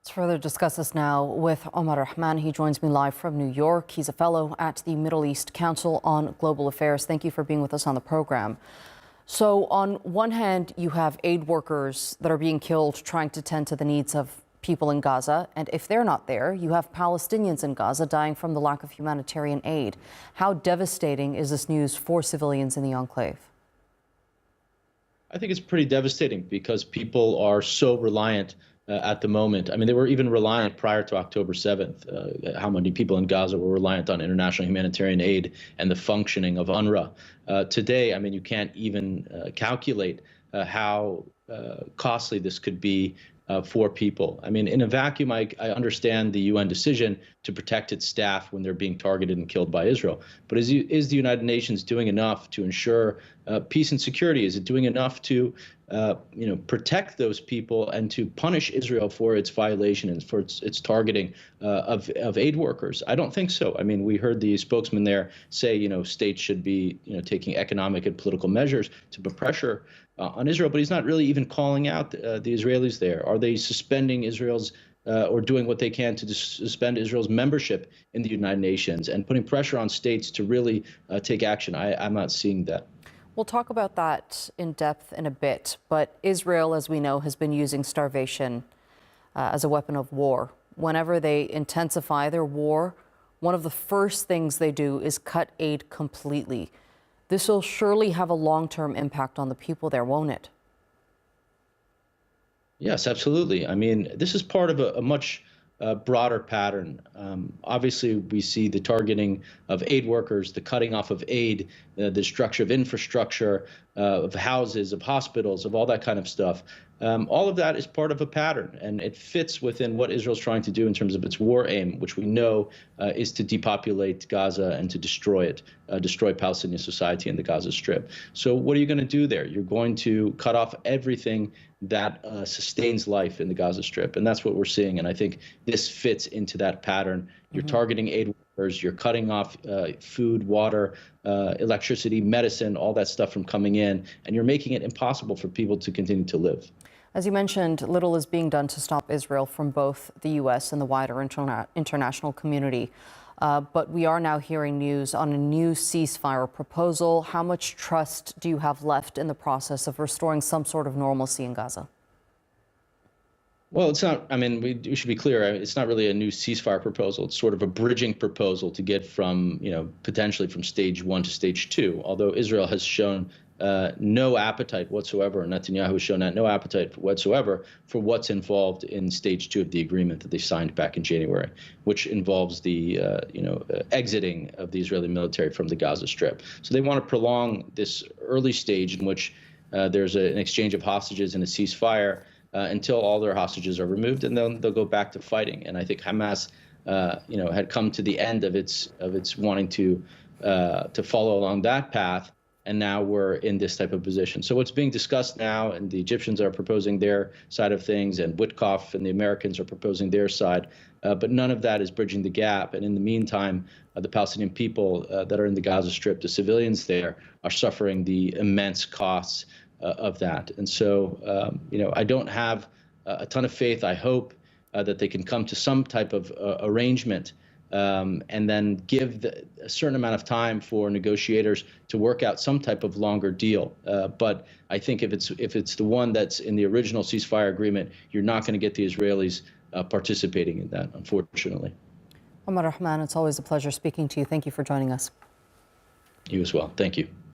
Let's further discuss this now with Omar Rahman. He joins me live from New York. He's a fellow at the Middle East Council on Global Affairs. Thank you for being with us on the program. So on one hand, you have aid workers that are being killed trying to tend to the needs of people in Gaza. And if they're not there, you have Palestinians in Gaza dying from the lack of humanitarian aid. How devastating is this news for civilians in the enclave? I think it's pretty devastating because people are so reliant at the moment. I mean, they were even reliant prior to October 7th. How many people in Gaza were reliant on international humanitarian aid and the functioning of UNRWA. Today, I mean, you can't even calculate how costly this could be for people. I mean, in a vacuum, I understand the UN decision to protect its staff when they're being targeted and killed by Israel. But is the United Nations doing enough to ensure peace and security? Is it doing enough to protect those people and to punish Israel for its violation and for its targeting of aid workers? I don't think so. I mean, we heard the spokesman there say, states should be, taking economic and political measures to put pressure on Israel, but he's not really even calling out the Israelis there. Are they suspending Israel's or doing what they can to suspend Israel's membership in the United Nations and putting pressure on states to really take action? I'm not seeing that. We'll talk about that in depth in a bit, but Israel, as we know, has been using starvation as a weapon of war. Whenever they intensify their war, one of the first things they do is cut aid completely. This will surely have a long-term impact on the people there, won't it? Yes, absolutely. I mean, this is part of a much broader pattern. Obviously, we see the targeting of aid workers, the cutting off of aid, the destruction of infrastructure, of houses, of hospitals, of all that kind of stuff. All of that is part of a pattern, and it fits within what Israel's trying to do in terms of its war aim, which we know is to depopulate Gaza and to destroy it, destroy Palestinian society in the Gaza Strip. So what are you going to do there? You're going to cut off everything that sustains life in the Gaza Strip, and that's what we're seeing. And I think this fits into that pattern. You're targeting aid workers, you're cutting off food, water, electricity, medicine, all that stuff from coming in, and you're making it impossible for people to continue to live. As you mentioned, little is being done to stop Israel from both the U.S. and the wider international community. But we are now hearing news on a new ceasefire proposal. How much trust do you have left in the process of restoring some sort of normalcy in Gaza? Well, it's not, I mean, we should be clear, it's not really a new ceasefire proposal. It's sort of a bridging proposal to get from, potentially from stage 1 to stage 2, although Israel has shown no appetite whatsoever, Netanyahu has shown no appetite whatsoever for what's involved in stage 2 of the agreement that they signed back in January, which involves the exiting of the Israeli military from the Gaza Strip. So they want to prolong this early stage in which there's an exchange of hostages and a ceasefire until all their hostages are removed, and then they'll go back to fighting. And I think Hamas, had come to the end of its wanting to follow along that path. And now we're in this type of position. So what's being discussed now, and the Egyptians are proposing their side of things, and Witkoff and the Americans are proposing their side, but none of that is bridging the gap. And in the meantime, the Palestinian people that are in the Gaza Strip, the civilians there, are suffering the immense costs of that. And so, I don't have a ton of faith. I hope that they can come to some type of arrangement and then give a certain amount of time for negotiators to work out some type of longer deal. But I think if it's the one that's in the original ceasefire agreement, you're not going to get the Israelis participating in that, unfortunately. Omar Rahman, it's always a pleasure speaking to you. Thank you for joining us. You as well. Thank you.